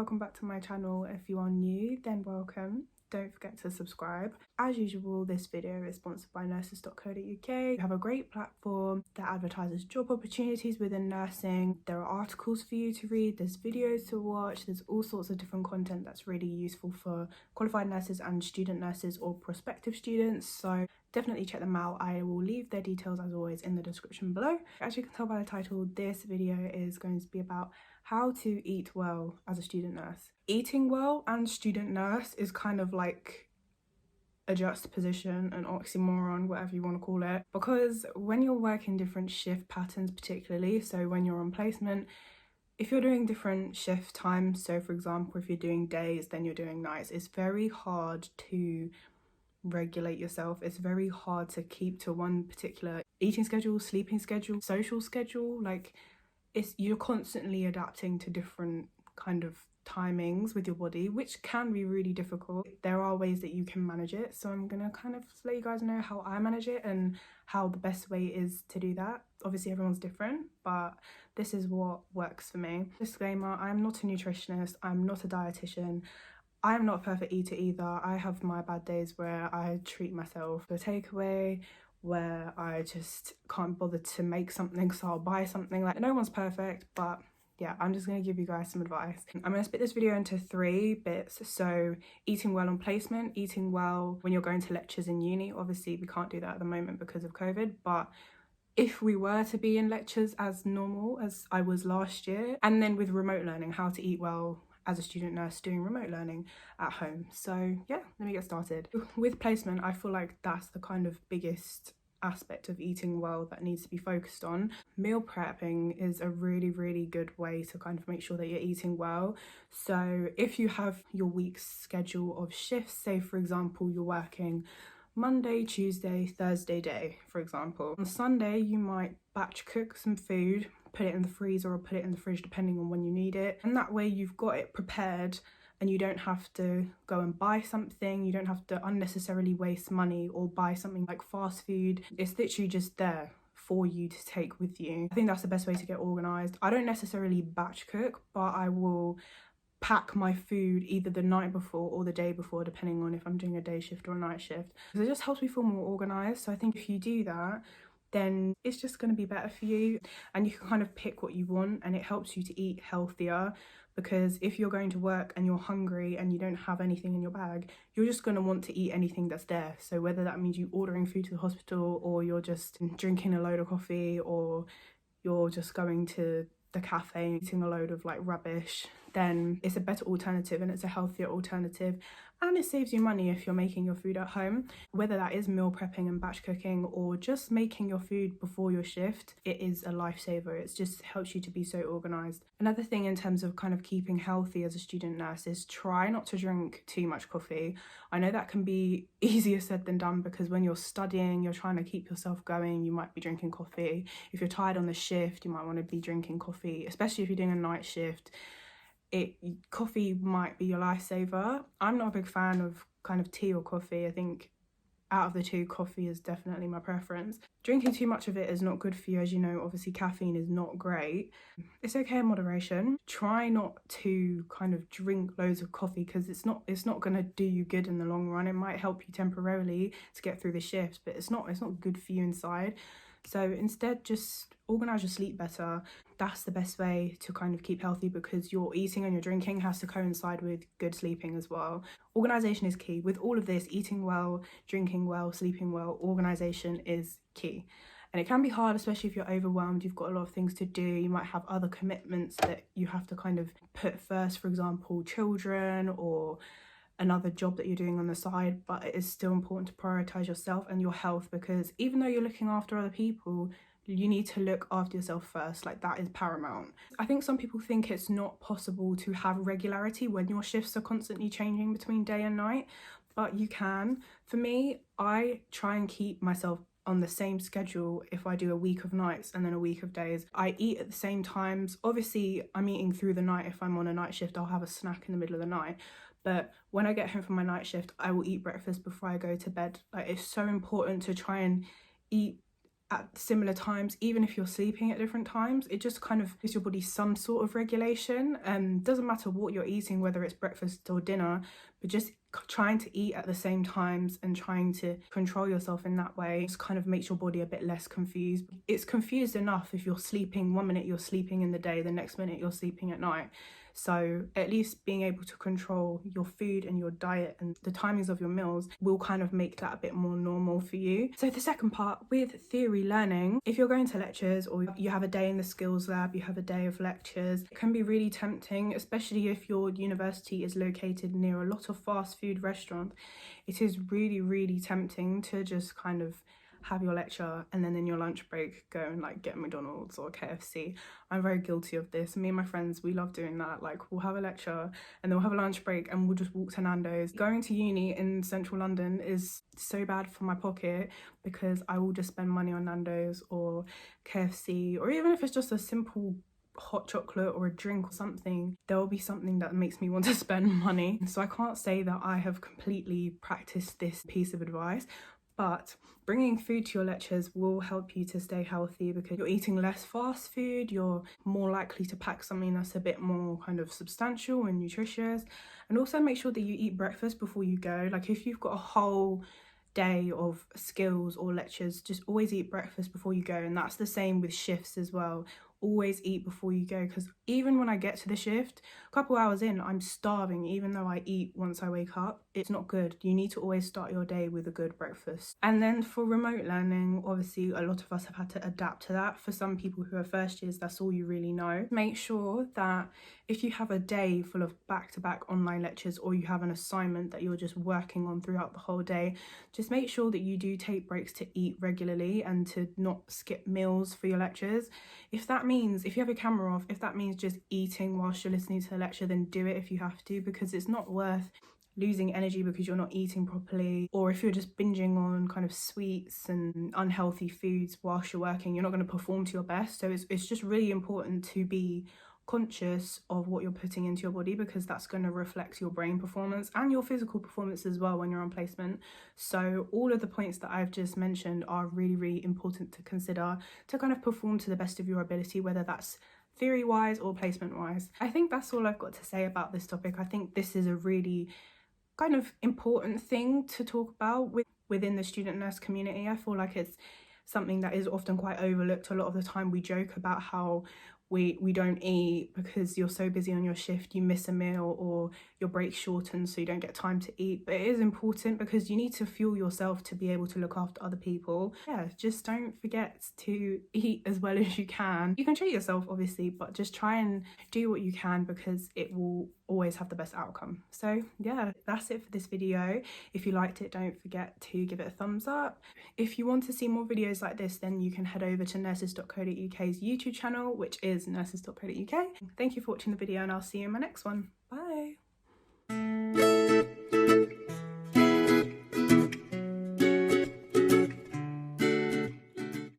welcome back to my channel. If you are new, then welcome. Don't forget to subscribe. As usual, this video is sponsored by nurses.co.uk. We have a great platform that advertises job opportunities within nursing. There are articles for you to read, there's videos to watch, there's all sorts of different content that's really useful for qualified nurses and student nurses or prospective students. So definitely check them out. I will leave their details as always in the description below. As you can tell by the title, this video is going to be about how to eat well as a student nurse. Eating well and student nurse is kind of like a juxtaposition, an oxymoron, whatever you want to call it, because when you're working different shift patterns, particularly, so when you're on placement, if you're doing different shift times, so for example, if you're doing days, then you're doing nights, it's very hard to regulate yourself. It's very hard to keep to one particular eating schedule, sleeping schedule, social schedule. Like, you're constantly adapting to different kind of timings with your body, which can be really difficult. There are ways that you can manage it, so I'm gonna kind of let you guys know how I manage it and how the best way is to do that. Obviously everyone's different, but this is what works for me. Disclaimer, I'm not a nutritionist, I'm not a dietitian, I'm not a perfect eater either. I have my bad days where I treat myself to a takeaway, where I just can't bother to make something, so I'll buy something. Like, no one's perfect, but yeah, I'm just going to give you guys some advice. I'm going to split this video into 3 bits. So eating well on placement, eating well when you're going to lectures in uni. Obviously we can't do that at the moment because of COVID, but if we were to be in lectures as normal as I was last year, and then with remote learning, how to eat well as a student nurse doing remote learning at home. So yeah, let me get started. With placement, I feel like that's the kind of biggest aspect of eating well that needs to be focused on. Meal prepping is a really good way to kind of make sure that you're eating well. So if you have your week's schedule of shifts, say for example you're working Monday, Tuesday, Thursday day, for example. On Sunday, you might batch cook some food, put it in the freezer or put it in the fridge depending on when you need it. And that way you've got it prepared and you don't have to go and buy something. You don't have to unnecessarily waste money or buy something like fast food. It's literally just there for you to take with you. I think that's the best way to get organised. I don't necessarily batch cook, but I will pack my food either the night before or the day before, depending on if I'm doing a day shift or a night shift, because it just helps me feel more organised. So I think if you do that, then it's just going to be better for you, and you can kind of pick what you want, and it helps you to eat healthier. Because if you're going to work and you're hungry and you don't have anything in your bag, you're just going to want to eat anything that's there. So whether that means you ordering food to the hospital, or you're just drinking a load of coffee, or you're just going to the cafe eating a load of like rubbish, then it's a better alternative and it's a healthier alternative, and it saves you money if you're making your food at home. Whether that is meal prepping and batch cooking or just making your food before your shift, it is a lifesaver. It just helps you to be so organised. Another thing in terms of kind of keeping healthy as a student nurse is try not to drink too much coffee. I know that can be easier said than done, because when you're studying, you're trying to keep yourself going, you might be drinking coffee. If you're tired on the shift, you might want to be drinking coffee, especially if you're doing a night shift. Coffee might be your lifesaver. I'm not a big fan of kind of tea or coffee. I think out of the two, coffee is definitely my preference. Drinking too much of it is not good for you. As you know, obviously caffeine is not great. It's okay in moderation. Try not to kind of drink loads of coffee, because it's not going to do you good in the long run. It might help you temporarily to get through the shifts, but it's not good for you inside. So instead, just organise your sleep better. That's the best way to kind of keep healthy, because your eating and your drinking has to coincide with good sleeping as well. Organisation is key. With all of this, eating well, drinking well, sleeping well, organisation is key. And it can be hard, especially if you're overwhelmed, you've got a lot of things to do, you might have other commitments that you have to kind of put first, for example, children or another job that you're doing on the side. But it is still important to prioritise yourself and your health, because even though you're looking after other people, you need to look after yourself first. Like, that is paramount. I think some people think it's not possible to have regularity when your shifts are constantly changing between day and night, but you can. For me, I try and keep myself on the same schedule if I do a week of nights and then a week of days. I eat at the same times. Obviously, I'm eating through the night. If I'm on a night shift, I'll have a snack in the middle of the night. But when I get home from my night shift, I will eat breakfast before I go to bed. Like, it's so important to try and eat at similar times, even if you're sleeping at different times. It just kind of gives your body some sort of regulation. Doesn't matter what you're eating, whether it's breakfast or dinner, but just trying to eat at the same times and trying to control yourself in that way just kind of makes your body a bit less confused. It's confused enough if you're sleeping, one minute you're sleeping in the day, the next minute you're sleeping at night. So at least being able to control your food and your diet and the timings of your meals will kind of make that a bit more normal for you. So the second part, with theory learning, if you're going to lectures or you have a day in the skills lab, you have a day of lectures, it can be really tempting, especially if your university is located near a lot of fast food restaurants. It is really, really tempting to just kind of have your lecture and then in your lunch break go and like get McDonald's or KFC. I'm very guilty of this. Me and my friends, we love doing that. Like, we'll have a lecture and then we'll have a lunch break and we'll just walk to Nando's. Going to uni in central London is so bad for my pocket because I will just spend money on Nando's or KFC, or even if it's just a simple hot chocolate or a drink or something, there will be something that makes me want to spend money. So I can't say that I have completely practiced this piece of advice, but bringing food to your lectures will help you to stay healthy because you're eating less fast food, you're more likely to pack something that's a bit more kind of substantial and nutritious. And also make sure that you eat breakfast before you go. Like, if you've got a whole day of skills or lectures, just always eat breakfast before you go. And that's the same with shifts as well. Always eat before you go, because even when I get to the shift, a couple hours in, I'm starving even though I eat once I wake up. It's not good. You need to always start your day with a good breakfast. And then for remote learning, obviously a lot of us have had to adapt to that. For some people who are first years, that's all you really know. Make sure that if you have a day full of back-to-back online lectures, or you have an assignment that you're just working on throughout the whole day, just make sure that you do take breaks to eat regularly and to not skip meals for your lectures. If that means, if you have a camera off, if that means just eating whilst you're listening to the lecture, then do it if you have to, because it's not worth losing energy because you're not eating properly. Or if you're just binging on kind of sweets and unhealthy foods whilst you're working, you're not going to perform to your best. So it's just really important to be conscious of what you're putting into your body, because that's going to reflect your brain performance and your physical performance as well when you're on placement. So all of the points that I've just mentioned are really, really important to consider to kind of perform to the best of your ability, whether that's theory wise or placement wise. I think that's all I've got to say about this topic. I think this is a really kind of important thing to talk about within the student nurse community. I feel like it's something that is often quite overlooked. A lot of the time we joke about how we don't eat because you're so busy on your shift, you miss a meal, or your break shortens so you don't get time to eat. But it is important because you need to fuel yourself to be able to look after other people. Yeah, just don't forget to eat as well as you can. You can treat yourself obviously, but just try and do what you can because it will always have the best outcome. So yeah, that's it for this video. If you liked it, don't forget to give it a thumbs up. If you want to see more videos like this, then you can head over to nurses.co.uk's YouTube channel, which is nurses.co.uk. Thank you for watching the video, and I'll see you in my next one. Bye.